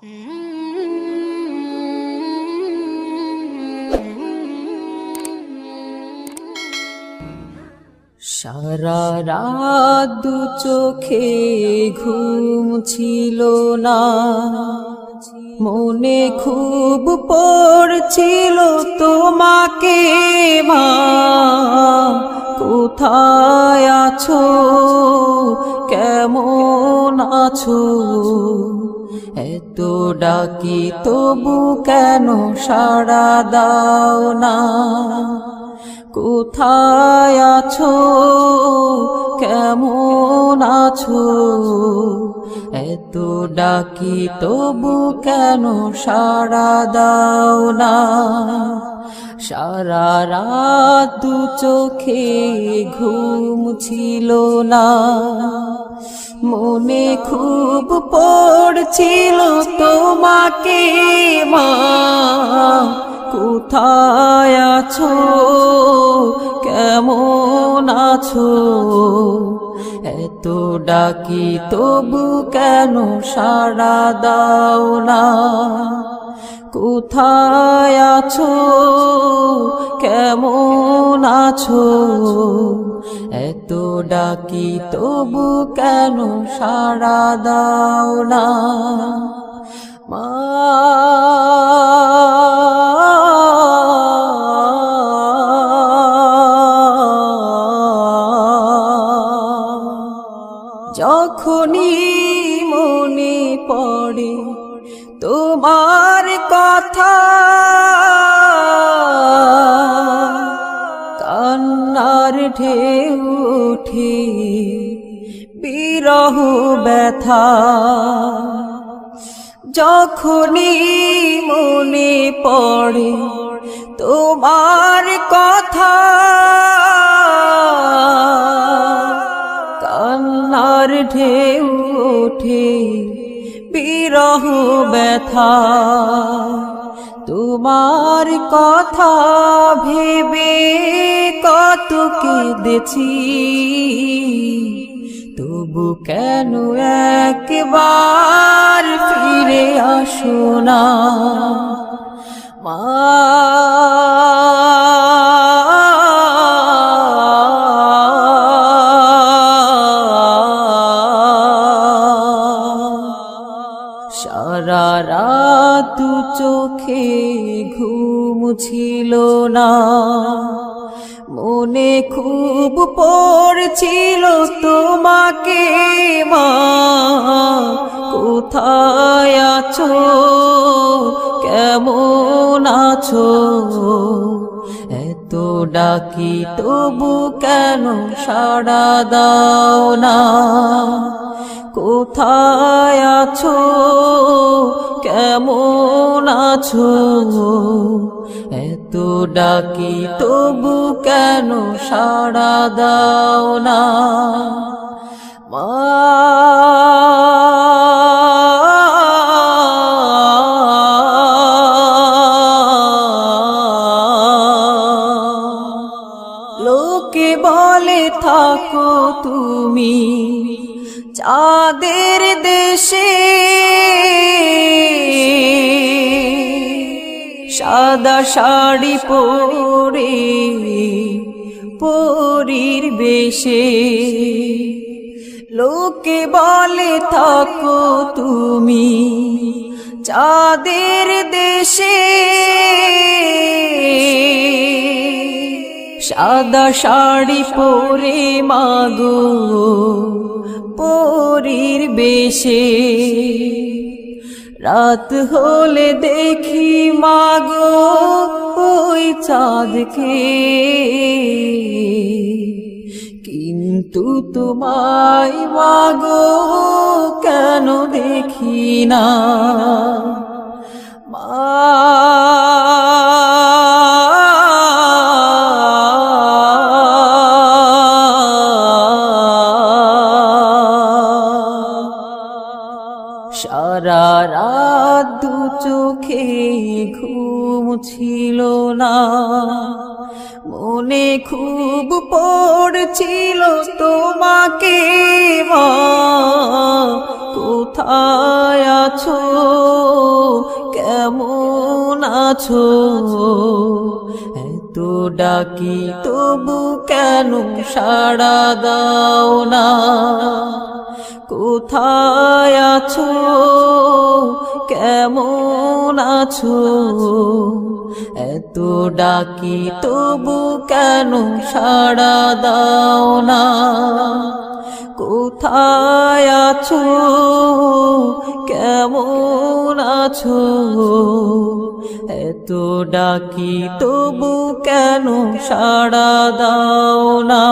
সারা রাত দু চোখে ঘুম ছিল না, মনে খুব পড়ছিল তোমাকে মা। কোথায় আছো, কেমন আছো? এত ডাকি তবু কেন সাড়া দাও না? কোথায় আছো, কেমন আছো? এত ডাকি তবু কেন সাড়া দাও না? সারা রাত দু চোখে ঘুম ছিল না, মনে খুব পড়ছিল তোমাকে মা। কোথায় আছো, কেমন আছো? এত ডাকি তবু কেন সাড়া দাও না? কোথায় আছো, কেমন আছো? এত ডাকি তবু কেন সাড়া দাও না মা? যখনই মনে পড়ে তোমার কথা, কান্নার ঢেউ ওঠে বিরহ ব্যথা। যখনই মনে পড়ে তোমার কথা, কান্নার ঢেউ ওঠে বিরহ ব্যথা। তোমার কথা ভেবে কত কেঁদেছি, তবু কেন একবার ফিরে আসো না মা? সারা রাত দু চোখে ঘুম ছিল না, মনে খুব পড়ছিল তোমাকে মা। কোথায় আছো, কেমন আছো? এত ডাকি তবু কেন সাড়া দাও না? কোথায় আছো, কেমন আছো? এত ডাকি তবু কেন সাড়া দাও না মা? লোকে বলে থাকো তুমি চাঁদের দেশে, সাদা শাড়ি পরে পরীর বেশে। লোকে বলে থাকো তুমি চাঁদের দেশে, সাদা শাড়ি পরে মাগো পরীর বেশে। রাত হলে দেখি মাগো ওই চাঁদকে, কিন্তু তোমায় মাগো কেন দেখি না মা? সারা রাত দু চোখে ঘুম ছিল না, মনে খুব পড়ছিল তোমাকে মা। কোথায় আছো, কেমন আছো এত ডাকি তবু কেন সাড়া দাও না কোথায় আছো কেমন আছো এত ডাকি তবু কেন সাড়া দাও না কোথায় আছো কেমন আছো এত ডাকি তবু কেন সাড়া দাও না।